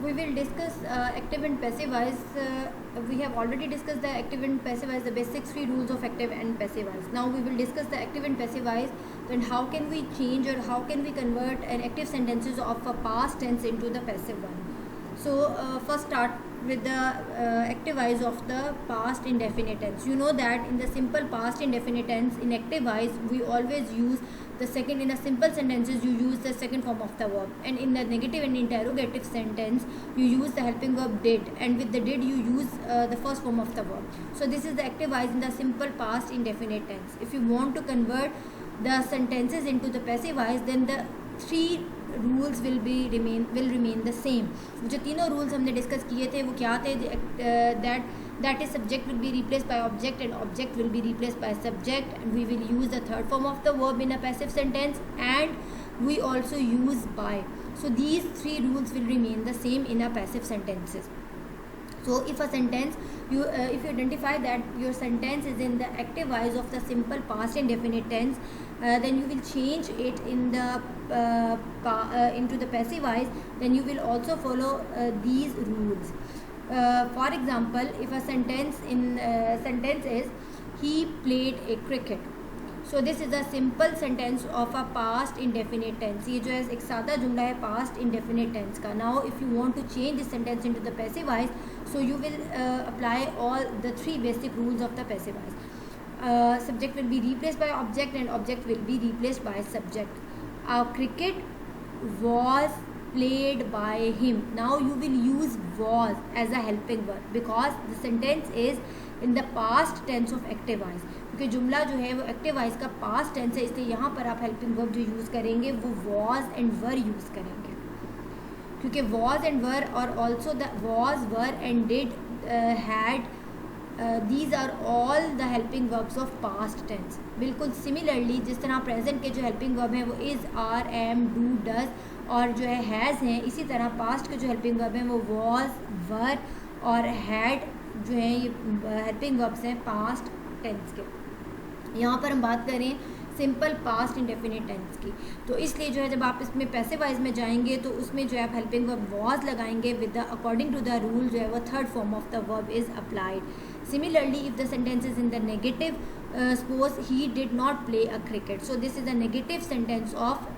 we will discuss active and passive voice. We have already discussed the active and passive voice, the basic three rules of active and passive voice. Now we will discuss the active and passive voice. Then how can we change or how can we convert an active sentences of a past tense into the passive one. So first start with the active voice of the past indefinite tense. You know that in the simple past indefinite tense, in active voice we always use the second. In a simple sentences you use the second form of the verb, and in the negative and interrogative sentence you use the helping verb did, and with the did you use the first form of the verb. So this is the active voice in the simple past indefinite tense. If you want to convert the sentences into the passive voice, then the three rules will remain the same. जो तीनों rules हमने discuss किए थे वो क्या थे? That is subject will be replace by object and object will be replace by subject, and we will use the third form of the verb in a passive sentence, and we also use by. So these three rules will remain the same in a passive sentences. So if a sentence if you identify that your sentence is in the active voice of the simple past indefinite tense, then you will change it in the into the passive voice. Then you will also follow these rules. For example, if a sentence is he played a cricket. So this is a simple sentence of a past indefinite tense. ये जो है एक सादा जुमला है past indefinite tense का. Now if you want to change this sentence into the passive voice, so you will apply all the three basic rules of the passive voice. Subject will be replaced by object and object will be replaced by subject. A cricket was played by him. Now you will use was as a helping verb because the sentence is in the past tense of active voice. क्योंकि जुमला जो है वो active voice का past tense है, इसलिए यहाँ पर आप हेल्पिंग वर्ब जो यूज़ करेंगे वो वॉज एंड वर यूज़ करेंगे, क्योंकि वॉज एंड वर और also the was were and did had, these are all the helping verbs of past tense. बिल्कुल सिमिलरली जिस तरह प्रेजेंट के जो हेल्पिंग वर्ब हैं वो is, are, am, do, does और जो है हैज़ हैं, इसी तरह पास्ट के जो हेल्पिंग वर्ब हैं वो वॉज, वर और हैड जो है ये हेल्पिंग वर्ब्स हैं पास्ट टेंस के. यहाँ पर हम बात करें सिंपल पास्ट इंडेफिनिट टेंस की, तो इसलिए जो है जब आप इसमें पैसिव वाइज में जाएंगे तो उसमें जो है आप हेल्पिंग वर्ब वॉज लगाएंगे with the according to the rule जो है वो third form of the verb is applied. Similarly if the sentence is in the negative, suppose he did not play a cricket, so this is a negative sentence of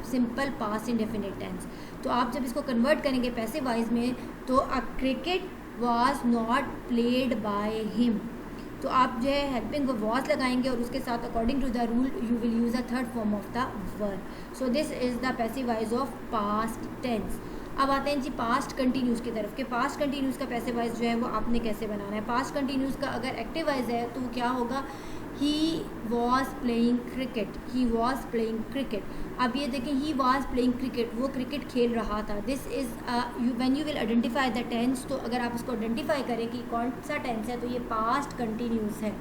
simple past indefinite tense. तो आप जब इसको convert करेंगे passive wise में तो a cricket was not played by him, तो आप जो है हेल्पिंग वर्ब वॉज लगाएंगे और उसके साथ according to the rule you will use a third form of the verb. So this is the passive voice of past tense. अब आते हैं जी पास्ट कंटिन्यूस की तरफ, के पास्ट कंटिन्यूस का पैसिव वॉइस जो है वो आपने कैसे बनाना है. पास्ट कंटिन्यूस का अगर एक्टिव वॉइस है तो वो क्या होगा? He was playing cricket, he was playing cricket. अब ये देखें ही वॉज प्लेइंग क्रिकेट, वो क्रिकेट खेल रहा था. This is when you will identify the tense, तो अगर आप इसको आइडेंटिफाई करें कि कौन सा टेंस है तो ये पास्ट कंटिन्यूस है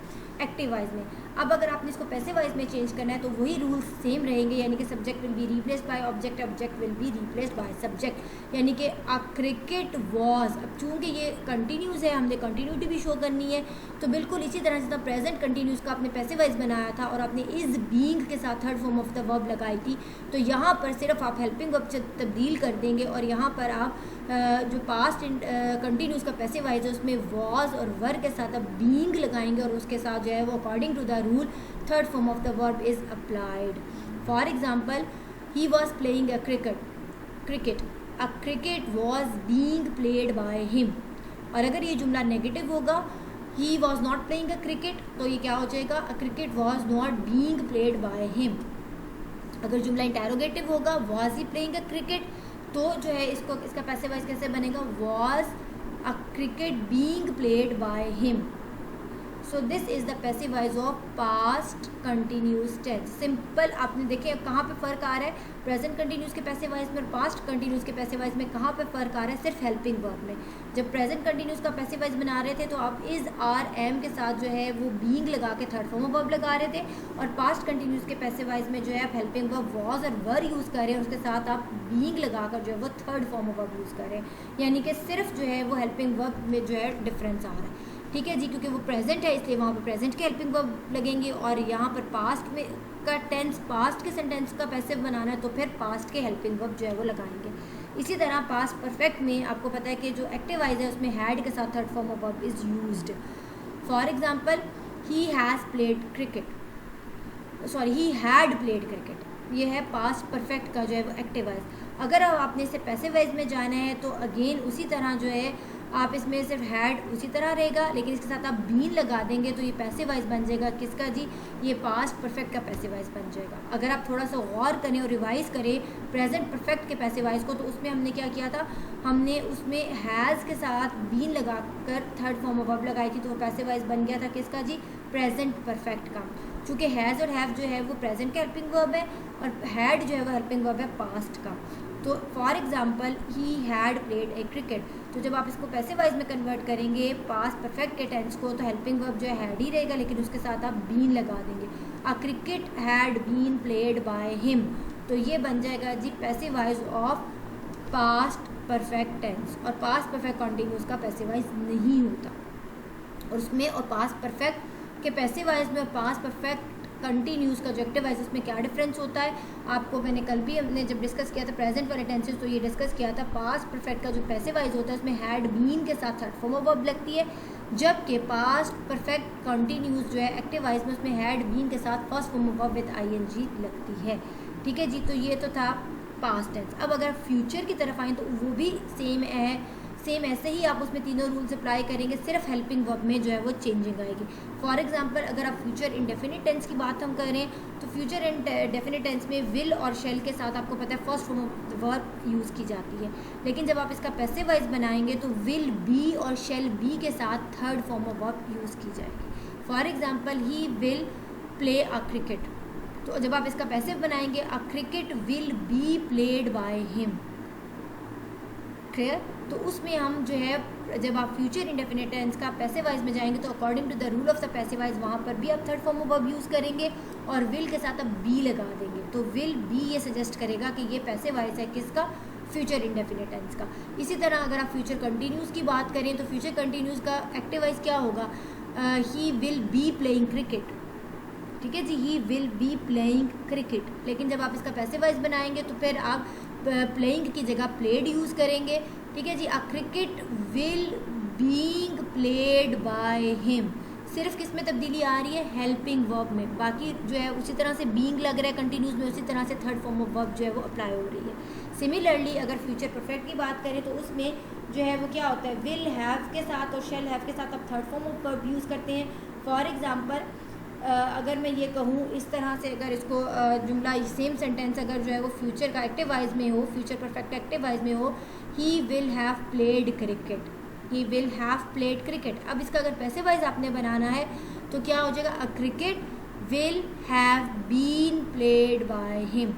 एक्टिव वाइज में. अब अगर आपने इसको पैसिव वाइज में चेंज करना है तो वही रूल्स सेम रहेंगे, यानी कि subject will be replaced by object, object will be replaced by subject, यानी कि अ क्रिकेट वॉज. अब चूँकि ये कंटिन्यूस है हमने कंटिन्यूटी भी शो करनी है, तो बिल्कुल इसी तरह से प्रेजेंट कंटिन्यूस का आपने पैसिव वाइज बनाया था और आपने इज़ बीइंग के साथ third form of the verb लगाई थी, तो यहाँ पर सिर्फ आप हेल्पिंग वर्ब तब्दील कर देंगे और यहाँ पर आप जो पास्ट कंटिन्यूस का पैसिव वाइज है उसमें वॉज और वर के साथ आप बीइंग लगाएंगे और उसके साथ जो है वो according to the rule third form of the verb is applied. For example he was playing a cricket, a cricket was being played by him. और अगर ये जुमला नेगेटिव होगा he was not playing a cricket, तो ये क्या हो जाएगा? A cricket was not being played by him. अगर जुमला इंटेरोगेटिव होगा was he playing a cricket, तो जो है इसका पैसिव वॉइस कैसे बनेगा? Was a cricket being played by him. So this is the passive voice of past continuous tense. Simple आपने देखे कहाँ पे फ़र्क आ रहा है प्रेजेंट कंटिन्यूस के पैसिव वॉइस में और पास्ट कंटिन्यूस के पैसिव वॉइस में. कहाँ पे फ़र्क आ रहा है? सिर्फ हेल्पिंग वर्ब में. जब प्रेजेंट कंटिन्यूस का पैसिव वॉइस बना रहे थे तो आप इज़, आर, एम के साथ जो है वो बीइंग लगा के थर्ड फॉर्म ऑफ वर्ब लगा रहे थे, और पास्ट कंटिन्यूस के पैसिव वॉइस में जो है आप हेल्पिंग वर्ब वॉज और वर यूज़ कर रहे हैं, उसके साथ आप बीइंग लगाकर जो है वो third form of verb use कर रहे हैं, यानी कि सिर्फ जो है वो हेल्पिंग वर्ब में जो है डिफरेंस आ रहा है. ठीक है जी, क्योंकि वो प्रेजेंट है इसलिए वहाँ पर प्रेजेंट के हेल्पिंग वर्ब लगेंगे, और यहाँ पर पास्ट में का टेंस पास्ट के सेंटेंस का पैसिव बनाना है तो फिर पास्ट के हेल्पिंग वर्ब जो है वो लगाएंगे. इसी तरह पास्ट परफेक्ट में आपको पता है कि जो एक्टिव वॉइस है उसमें हैड के साथ third form of verb is used. For example he has played cricket, sorry he had played cricket, ये है पास्ट परफेक्ट का जो है वो एक्टिव वॉइस. अगर आपने इसे पैसिव वॉइस में जाना है तो अगेन उसी तरह जो है आप इसमें सिर्फ हैड उसी तरह रहेगा, लेकिन इसके साथ आप बीन लगा देंगे तो ये पैसिव वॉइस बन जाएगा. किसका जी? ये पास्ट परफेक्ट का पैसिव वॉइस बन जाएगा. अगर आप थोड़ा सा गौर करें और रिवाइज करें प्रेजेंट परफेक्ट के पैसिव वॉइस को, तो उसमें हमने क्या किया था, हमने उसमें हैज़ के साथ बीन लगाकर थर्ड फॉर्म ऑफ वर्ब लगाई थी, तो वो पैसिव वॉइस बन गया था किसका जी? प्रेजेंट परफेक्ट का. चूँकि हैज़ और हैव जो है वो प्रेजेंट का हेल्पिंग वर्ब है और हैड जो है वो हेल्पिंग वर्ब है पास्ट का. तो for example he had played a cricket, तो जब आप इसको पैसिव वॉइस में कन्वर्ट करेंगे पास्ट परफेक्ट के टेंस को, तो हेल्पिंग वर्ब जो है हैड ही रहेगा, लेकिन उसके साथ आप बीन लगा देंगे. A cricket had been played by him, तो ये बन जाएगा जी passive voice of past perfect tense. और पास्ट परफेक्ट कॉन्टिन्यूस का पैसिव वॉइस नहीं होता. और उसमें और पास्ट परफेक्ट के पैसिव वॉइस में और पास्ट परफेक्ट कंटिन्यूस का जो एक्टिव वॉइस उसमें क्या डिफरेंस होता है, आपको मैंने कल भी हमने जब डिस्कस किया था प्रेजेंट वाले टेंसेस, तो ये डिस्कस किया था. पास्ट परफेक्ट का जो पैसिव वॉइस होता है उसमें हैड बीन के साथ थर्ड फॉर्म ऑफ वर्ब लगती है, जबकि पास्ट परफेक्ट कंटिन्यूस जो है एक्टिव वॉइस में उसमें हैड बीन के साथ first form of verb with ING लगती है. ठीक है जी, तो ये तो था पास्ट टेंस. अब अगर फ्यूचर की तरफ आएँ तो वो भी सेम है, सेम ऐसे ही आप उसमें तीनों रूल्स अप्लाई करेंगे, सिर्फ हेल्पिंग वर्ब में जो है वो चेंजिंग आएगी. फॉर एग्जांपल अगर आप फ्यूचर इंडेफिनिट टेंस की बात हम करें तो फ्यूचर इंडेफिनिट टेंस में विल और शेल के साथ आपको पता है first form of verb use की जाती है, लेकिन जब आप इसका पैसिव वॉइस बनाएंगे तो विल बी और शेल बी के साथ third form of verb use की जाएगी. For example he will play a cricket, तो जब आप इसका पैसिव बनाएंगे a cricket will be played by him. Clear? तो उसमें हम जो है जब आप फ्यूचर इंडेफिनिट टेंस का पैसिव वॉइस में जाएंगे तो according to the rule of the passive voice वहाँ पर भी आप third form of verb use करेंगे और विल के साथ आप बी लगा देंगे. तो विल बी ये सजेस्ट करेगा कि ये पैसिव वॉइस है किसका? फ्यूचर इंडेफिनिट टेंस का. इसी तरह अगर आप फ्यूचर कंटिन्यूस की बात करें तो फ्यूचर कंटिन्यूस का एक्टिव वॉइस क्या होगा? He will be playing cricket. ठीक है जी, he will be playing cricket. लेकिन जब आप इसका पैसिव वॉइस बनाएंगे तो फिर आप प्लेइंग की जगह प्लेड यूज़ करेंगे. ठीक है जी, a cricket will being played by him. सिर्फ किस में तब्दीली आ रही है? हेल्पिंग वर्ब में. बाकी जो है उसी तरह से बीइंग लग रहा है कंटिन्यूस में, उसी तरह से थर्ड फॉर्म ऑफ वर्ब जो है वो अप्लाई हो रही है. सिमिलरली अगर फ्यूचर परफेक्ट की बात करें तो उसमें जो है वो क्या होता है? विल हैव के साथ और शेल हैव के साथ आप third form of verb use करते हैं. फॉर एग्जाम्पल अगर मैं ये कहूँ इस तरह से, अगर इसको जुमला सेम सेंटेंस अगर जो है वो फ्यूचर का एक्टिव वॉइस में हो, फ्यूचर परफेक्ट एक्टिव वॉइस में हो, he will have played cricket, he will have played cricket. अब इसका अगर पैसिव वॉइस आपने बनाना है तो क्या हो जाएगा? A cricket will have been played by him.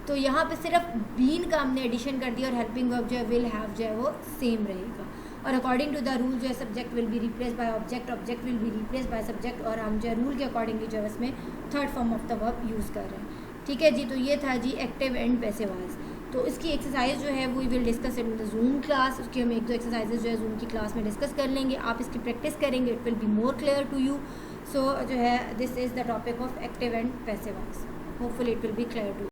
तो यहाँ पे सिर्फ बीन का हमने एडिशन कर दिया और हेल्पिंग वर्ब जो है विल हैव जो है वो सेम रहेगा. और अकॉर्डिंग टू द रूल जो है subject will be replace by object, object will be replace by subject, और हम जो है रूल के अकॉर्डिंगली जो है इसमें third form of the verb use कर रहे हैं. ठीक है जी, तो ये था जी एक्टिव एंड पैसिव वॉइस. तो इसकी एक्सरसाइज जो है वो will discuss in the zoom class. उसकी हम एक दो एक्सरसाइजेज जो है जूम की क्लास में डिस्कस कर लेंगे. आप इसकी प्रैक्टिस करेंगे, it will be more clear to you. So जो है this is the topic of active and passive voice. Hopefully it will be clear to